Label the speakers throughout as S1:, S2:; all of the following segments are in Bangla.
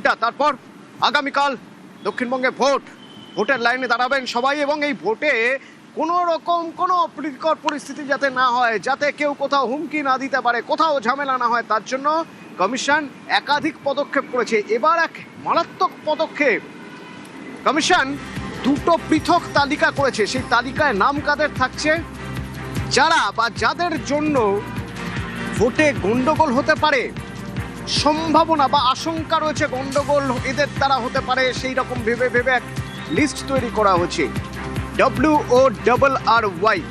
S1: চিন্তা। তারপর আগামীকাল দক্ষিণবঙ্গে ভোটের লাইনে দাঁড়াবেন সবাই, এবং এই ভোটে কোনো রকম কোনো অপ্রীতিকর পরিস্থিতি যাতে না হয়, যাতে কেউ কোথাও হুমকি না দিতে পারে, কোথাও ঝামেলা না হয়, তার জন্য কমিশন একাধিক পদক্ষেপ করেছে। এবার এক মারাত্মক পদক্ষেপ, কমিশন দুটো পৃথক তালিকা করেছে। সেই তালিকায় নাম কাদের থাকছে, যারা বা যাদের জন্য ভোটে গন্ডগোল হতে পারে, সম্ভাবনা বা আশঙ্কা রয়েছে গন্ডগোল এদের দ্বারা হতে পারে, সেই রকম ভেবে এক লিস্ট তৈরি করা হয়েছে। WORRY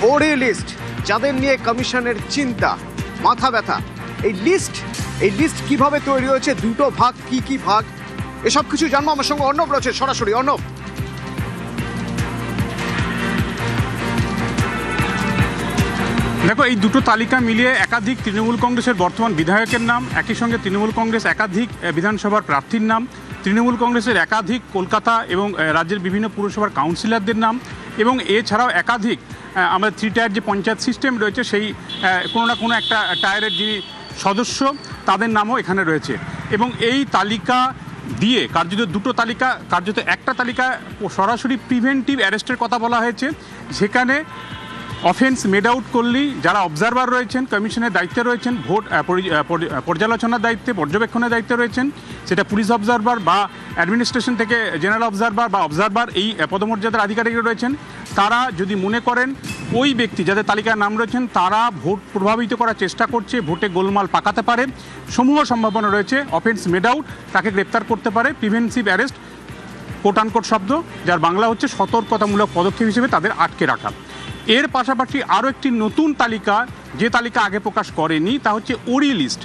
S1: ওরি লিস্ট, যাদের নিয়ে কমিশনের চিন্তা, মাথা ব্যথা। এই লিস্ট কিভাবে তৈরি হয়েছে, দুটো ভাগ, কি ভাগ, এসব কিছু জানবো। আমার সঙ্গে অর্ণব রয়েছে সরাসরি। অর্ণব,
S2: দেখো, এই দুটো তালিকা মিলিয়ে একাধিক তৃণমূল কংগ্রেসের বর্তমান বিধায়কের নাম, একই সঙ্গে তৃণমূল কংগ্রেস একাধিক বিধানসভার প্রার্থীর নাম, তৃণমূল কংগ্রেসের একাধিক কলকাতা এবং রাজ্যের বিভিন্ন পুরসভার কাউন্সিলরদের নাম, এবং এছাড়াও একাধিক আমাদের 3 টায়ার যে পঞ্চায়েত সিস্টেম রয়েছে সেই কোনো না কোনো একটা টায়ারের যিনি সদস্য তাদের নামও এখানে রয়েছে। এবং এই তালিকা দিয়ে কার্যত একটা তালিকা সরাসরি প্রিভেন্টিভ অ্যারেস্টের কথা বলা হয়েছে, যেখানে অফেন্স মেড আউট করলেই যারা অবজারভার রয়েছেন, কমিশনের দায়িত্বে রয়েছেন, ভোট পর্যালোচনার দায়িত্বে, পর্যবেক্ষণের দায়িত্বে রয়েছেন, সেটা পুলিশ অবজারভার বা অ্যাডমিনিস্ট্রেশন থেকে জেনারেল অবজারভার বা অবজারভার, এই পদমর্যাদার আধিকারিকরা রয়েছেন, তারা যদি মনে করেন ওই ব্যক্তি যাদের তালিকায় নাম রয়েছেন তারা ভোট প্রভাবিত করার চেষ্টা করছে, ভোটে গোলমাল পাকাতে পারে, সমূহ সম্ভাবনা রয়েছে, অফেন্স মেড আউট, তাকে গ্রেপ্তার করতে পারে। প্রিভেন্টিভ অ্যারেস্ট কোট আনকোট শব্দ, যার বাংলা হচ্ছে সতর্কতামূলক পদক্ষেপ হিসেবে তাদের আটকে রাখা। এর পাশাপাশি আরও একটি নতুন তালিকা, যে তালিকা আগে প্রকাশ করেনি, তা হচ্ছে ওরি লিস্ট।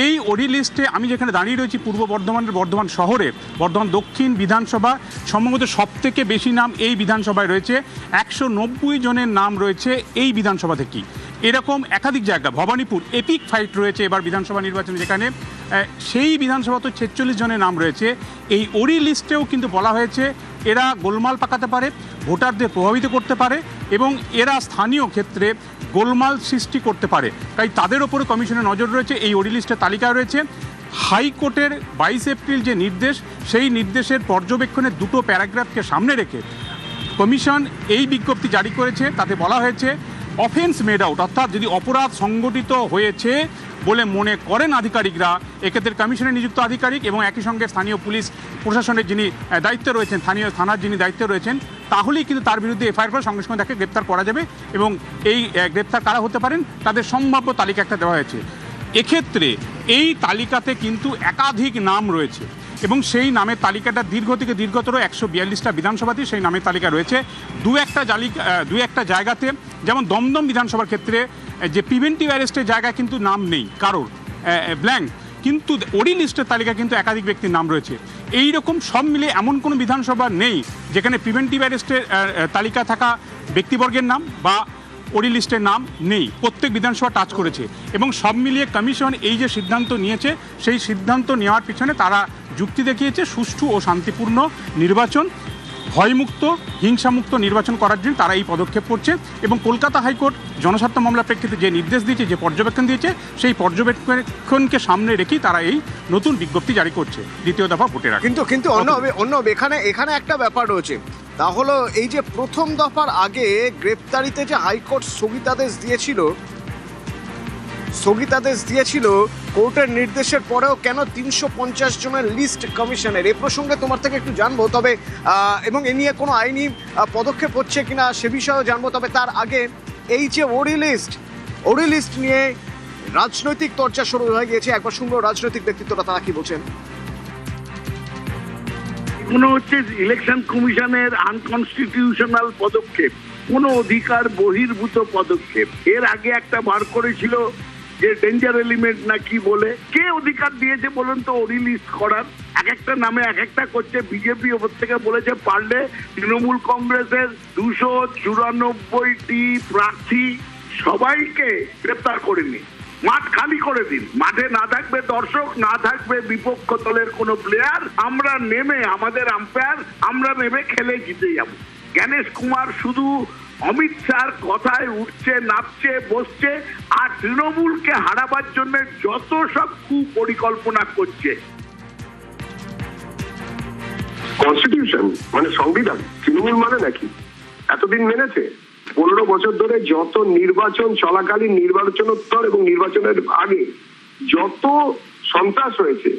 S2: এই ওরি লিস্টে আমি যেখানে দাঁড়িয়ে রয়েছি পূর্ব বর্ধমানের বর্ধমান শহরে, বর্ধমান দক্ষিণ বিধানসভা, সম্ভবত সবথেকে বেশি নাম এই বিধানসভায় রয়েছে, 190 জনের নাম রয়েছে এই বিধানসভা থেকেই। এরকম একাধিক জায়গা, ভবানীপুর এপিক ফাইট রয়েছে এবার বিধানসভা নির্বাচনে, যেখানে সেই বিধানসভা তো 46 জনের নাম রয়েছে। এই ওরি লিস্টেও কিন্তু বলা হয়েছে এরা গোলমাল পাকাতে পারে, ভোটারদের প্রভাবিত করতে পারে, এবং এরা স্থানীয় ক্ষেত্রে গোলমাল সৃষ্টি করতে পারে। তাই তাদের ওপরে কমিশনের নজর রয়েছে। এই ওরি লিস্টের তালিকা রয়েছে। হাইকোর্টের 22 এপ্রিল যে নির্দেশ, সেই নির্দেশের পর্যবেক্ষণের দুটো প্যারাগ্রাফকে সামনে রেখে কমিশন এই বিজ্ঞপ্তি জারি করেছে। তাতে বলা হয়েছে অফেন্স মেড আউট, অর্থাৎ যদি অপরাধ সংগঠিত হয়েছে বলে মনে করেন আধিকারিকরা, এক্ষেত্রে কমিশনের নিযুক্ত আধিকারিক এবং একই সঙ্গে স্থানীয় পুলিশ প্রশাসনের যিনি দায়িত্বে রয়েছেন, স্থানীয় থানার যিনি দায়িত্বে রয়েছেন, তাহলেই কিন্তু তার বিরুদ্ধে এফআইআর করে সঙ্গে সঙ্গে তাকে গ্রেপ্তার করা যাবে। এবং এই গ্রেপ্তার কারা হতে পারেন তাদের সম্ভাব্য তালিকা একটা দেওয়া হয়েছে। এক্ষেত্রে এই তালিকাতে কিন্তু একাধিক নাম রয়েছে, এবং সেই নামের তালিকাটা দীর্ঘ থেকে দীর্ঘতর 142টা বিধানসভাতেই সেই নামের তালিকা রয়েছে। দু একটা জায়গাতে, যেমন দমদম বিধানসভার ক্ষেত্রে যে প্রিভেন্টিভ অ্যারেস্টের জায়গায় কিন্তু নাম নেই কারোর, ব্ল্যাঙ্ক, কিন্তু ওরি লিস্টের তালিকা কিন্তু একাধিক ব্যক্তির নাম রয়েছে। এই রকম সব মিলিয়ে এমন কোনো বিধানসভা নেই যেখানে প্রিভেন্টিভ অ্যারেস্টের তালিকা থাকা ব্যক্তিবর্গের নাম বা ওরি লিস্টের নাম নেই। প্রত্যেক বিধানসভা টাচ করেছে, এবং সব মিলিয়ে কমিশন এই যে সিদ্ধান্ত নিয়েছে, সেই সিদ্ধান্ত নেওয়ার পিছনে তারা যুক্তি দেখিয়েছে সুষ্ঠু ও শান্তিপূর্ণ নির্বাচন, ভয়মুক্ত হিংসামুক্ত নির্বাচন করার জন্য তারা এই পদক্ষেপ করছে। এবং কলকাতা হাইকোর্ট জনস্বার্থ মামলার প্রেক্ষিতে যে নির্দেশ দিয়েছে, যে পর্যবেক্ষণ দিয়েছে, সেই পর্যবেক্ষণকে সামনে রেখেই তারা এই নতুন বিজ্ঞপ্তি জারি করছে দ্বিতীয় দফা ভোটের আগে।
S1: কিন্তু অন্য এখানে একটা ব্যাপার রয়েছে, তা হলো এই যে প্রথম দফার আগে গ্রেপ্তারিতে যে হাইকোর্ট স্থগিতাদেশ দিয়েছিল কোর্টের নির্দেশের পরেও কেন 350 জনের লিস্ট কমিশনের? এ প্রসঙ্গে তোমার থেকে একটু জানবো, তবে এবং এ নিয়ে কোনো আইনি পদক্ষেপ হচ্ছে কিনা সে বিষয়েও জানবো। তবে তার আগে এই যে ওরি লিস্ট নিয়ে রাজনৈতিক চর্চা শুরু হয়ে গিয়েছে। একবার শুনবো রাজনৈতিক ব্যক্তিত্বরা তারা কি বলছেন।
S3: মনে হচ্ছে ইলেকশন কমিশনের আনকনস্টিটিউশনাল পদক্ষেপ, কোনো অধিকার বহির্ভূত পদক্ষেপ। এর আগে একটা বার করেছিল যে ডেঞ্জার এলিমেন্ট না কি বলে, কে অধিকার দিয়েছে বলুন তো ওরি লিস্ট করার? এক একটা নামে এক একটা করছে। বিজেপি ওপর থেকে বলেছে পারলে তৃণমূল কংগ্রেসের 294টি প্রার্থী সবাইকে গ্রেপ্তার করে নিন, মাঠ খালি করে দিন, মাঠে না থাকবে দর্শক, না থাকবে বিপক্ষ দলের কোনো প্লেয়ার, আমরা নেমে আমাদের আম্পায়ার আমরা নেমে খেলে জিতে যাব। জ্ঞানেশ কুমার শুধু অমিত শাহর কথায় উঠছে, নাচছে, বসছে, আর তৃণমূলকে হারাবার জন্য যত সব কুপরিকল্পনা করছে।
S4: কনস্টিটিউশন মানে সংবিধান তৃণমূল মানে নাকি এতদিন মেনেছে? 15 বছর ধরে যত নির্বাচন চলাকালীন, নির্বাচনোত্তর এবং নির্বাচনের আগে যত সন্ত্রাস হয়েছে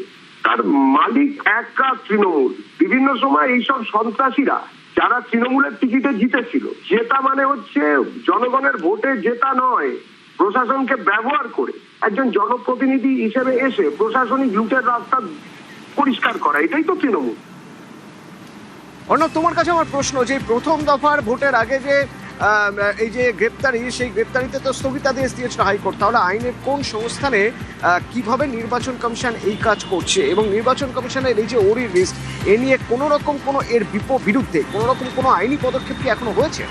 S4: তার মালিক একা তৃণমূল। বিভিন্ন সময় এইসব সন্ত্রাসীরা যারা তৃণমূলের টিকিটে জিতেছিল, জেতা মানে হচ্ছে জনগণের ভোটে জেতা নয়, প্রশাসনকে ব্যবহার করে একজন জনপ্রতিনিধি হিসেবে এসে প্রশাসনিক লুটের রাস্তা পরিষ্কার করা, এটাই তো তৃণমূল।
S1: অর্ণব, তোমার কাছে আমার প্রশ্ন, যে প্রথম দফার ভোটের আগে যে এই যে গ্রেপ্তারি, সেই গ্রেপ্তারিতে তো স্থগিতাদেশ দিয়েছিল হাইকোর্ট। তাহলে আইনের কোন সংস্থানে কিভাবে নির্বাচন কমিশন এই কাজ করছে, এবং নির্বাচন কমিশনের এই যে ওরি লিস্ট, এ নিয়ে কোনো রকম কোনো এর বিরুদ্ধে কোনো রকম কোনো আইনি পদক্ষেপ কি এখনো হয়েছে?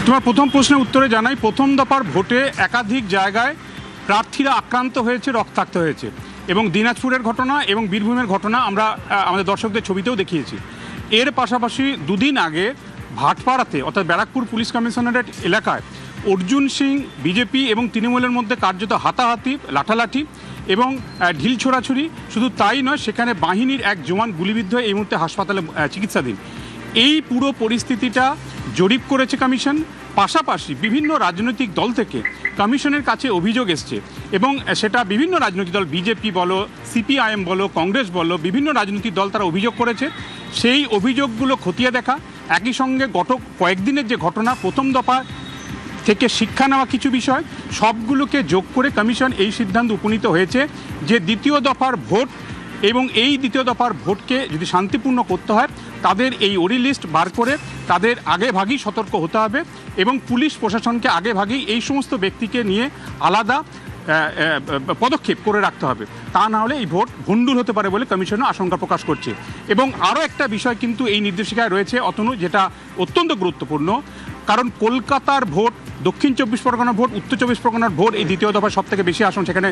S2: তোমার প্রথম প্রশ্নের উত্তরে জানাই, প্রথম দফার ভোটে একাধিক জায়গায় প্রার্থীরা আক্রান্ত হয়েছে, রক্তাক্ত হয়েছে, এবং দিনাজপুরের ঘটনা এবং বীরভূমের ঘটনা আমরা আমাদের দর্শকদের ছবিতেও দেখিয়েছি। এর পাশাপাশি দুদিন আগে ভাটপাড়াতে অর্থাৎ ব্যারাকপুর পুলিশ কমিশনারেট এলাকায় অর্জুন সিং, বিজেপি এবং তৃণমূলের মধ্যে কার্যত হাতাহাতি, লাঠালাঠি এবং ঢিল ছোড়াছুড়ি। শুধু তাই নয়, সেখানে বাহিনীর এক জওয়ান গুলিবিদ্ধ হয়ে এই মুহূর্তে হাসপাতালে চিকিৎসাধীন। এই পুরো পরিস্থিতিটা জরিপ করেছে কমিশন। পাশাপাশি বিভিন্ন রাজনৈতিক দল থেকে কমিশনের কাছে অভিযোগ এসছে, এবং সেটা বিভিন্ন রাজনৈতিক দল, বিজেপি বলো, সিপিআইএম বলো, কংগ্রেস বলো, বিভিন্ন রাজনৈতিক দল তারা অভিযোগ করেছে। সেই অভিযোগগুলো খতিয়ে দেখা, একই সঙ্গে গত কয়েকদিনের যে ঘটনা, প্রথম দফা থেকে শিক্ষা নেওয়া কিছু বিষয়, সবগুলোকে যোগ করে কমিশন এই সিদ্ধান্ত উপনীত হয়েছে যে দ্বিতীয় দফার ভোট এবং এই দ্বিতীয় দফার ভোটকে যদি শান্তিপূর্ণ করতে হয়, তাদের এই ওরি লিস্ট বার করে তাদের আগেভাগেই সতর্ক হতে হবে, এবং পুলিশ প্রশাসনকে আগেভাগেই এই সমস্ত ব্যক্তিকে নিয়ে আলাদা পদক্ষেপ করে রাখতে হবে। তা না হলে এই ভোট ভণ্ডুল হতে পারে বলে কমিশনও আশঙ্কা প্রকাশ করছে। এবং আরও একটা বিষয় কিন্তু এই নির্দেশিকায় রয়েছে অতনু, যেটা অত্যন্ত গুরুত্বপূর্ণ, কারণ কলকাতার ভোট, দক্ষিণ 24 পরগনার ভোট, উত্তর 24 পরগনার ভোট, এই দ্বিতীয় দফায় সব থেকে বেশি আসন, সেখানে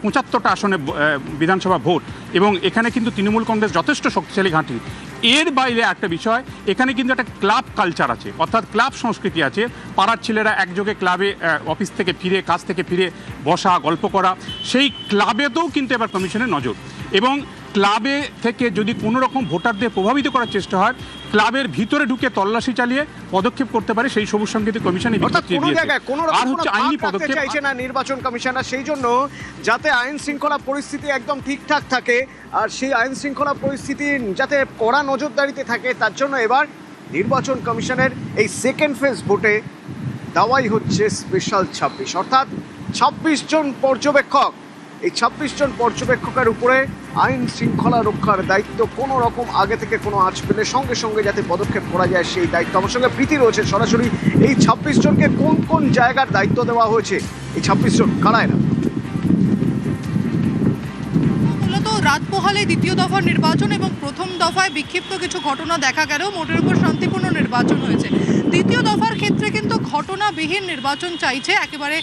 S2: 75টা আসনে বিধানসভা ভোট, এবং এখানে কিন্তু তৃণমূল কংগ্রেস যথেষ্ট শক্তিশালী ঘাঁটি। এর বাইরে একটা বিষয়, এখানে কিন্তু একটা ক্লাব কালচার আছে, অর্থাৎ ক্লাব সংস্কৃতি আছে। পাড়ার ছেলেরা একযোগে ক্লাবে অফিস থেকে ফিরে, কাজ থেকে ফিরে বসা, গল্প করা, সেই ক্লাবেতেও কিন্তু এবার কমিশনের নজর। এবং ক্লাবে থেকে যদি কোনো রকম ভোটারদের প্রভাবিত করার চেষ্টা হয়, ক্লাবের ভিতরে ঢুকে তল্লাশি চালিয়ে পদক্ষেপ করতে পারে, সেই সবুজ সংকেত কমিশনের
S1: আর হচ্ছে আইনি পদক্ষেপ চাইছে না নির্বাচন কমিশনার, সেই জন্য যাতে আইন শৃঙ্খলা পরিস্থিতি একদম ঠিকঠাক থাকে, আর সেই আইন শৃঙ্খলা পরিস্থিতি যাতে কড়া নজরদারিতে থাকে, তার জন্য এবার নির্বাচন কমিশনের এই সেকেন্ড ফেজ ভোটে দেওয়াই হচ্ছে স্পেশাল 26, অর্থাৎ 26 জন পর্যবেক্ষক। এই 26 জন পর্যবেক্ষকের উপরে আইন শৃঙ্খলা রক্ষার দায়িত্ব, কোনো রকম আগে থেকে কোনো আঁচ পেলে সঙ্গে সঙ্গে যাতে পদক্ষেপ করা যায় সেই দায়িত্ব। আমার সঙ্গে প্রীতি রয়েছে সরাসরি। এই 26 জনকে কোন কোন জায়গার দায়িত্ব দেওয়া হয়েছে? এই 26 জন কারা এরা?
S5: মূলত রাত পোহালে দ্বিতীয় দফার নির্বাচন এবং প্রথম দফায় বিক্ষিপ্ত কিছু ঘটনা দেখা গেলেও মোটের উপর শান্তিপূর্ণ নির্বাচন হয়েছে। দ্বিতীয় দফার ক্ষেত্রে কিন্তু ঘটনাবিহীন নির্বাচন চাইছে একেবারে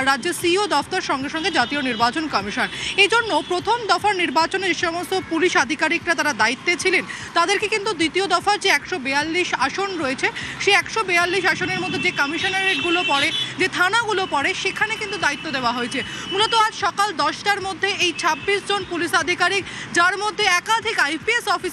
S5: রাজ্যের সিইও দফতর, সঙ্গে সঙ্গে জাতীয় নির্বাচন কমিশন। এই জন্য প্রথম দফার নির্বাচনে যে সমস্ত পুলিশ আধিকারিকরা তারা দায়িত্বে ছিলেন, তাদেরকে কিন্তু দ্বিতীয় দফার যে 142 আসন রয়েছে, সেই 142 আসনের মধ্যে যে কমিশনারেটগুলো পড়ে, যে থানাগুলো পড়ে, সেখানে কিন্তু দায়িত্ব দেওয়া হয়েছে। মূলত আজ সকাল 10টার মধ্যে এই 26 জন পুলিশ আধিকারিক, যার মধ্যে একাধিক আইপিএস অফিসার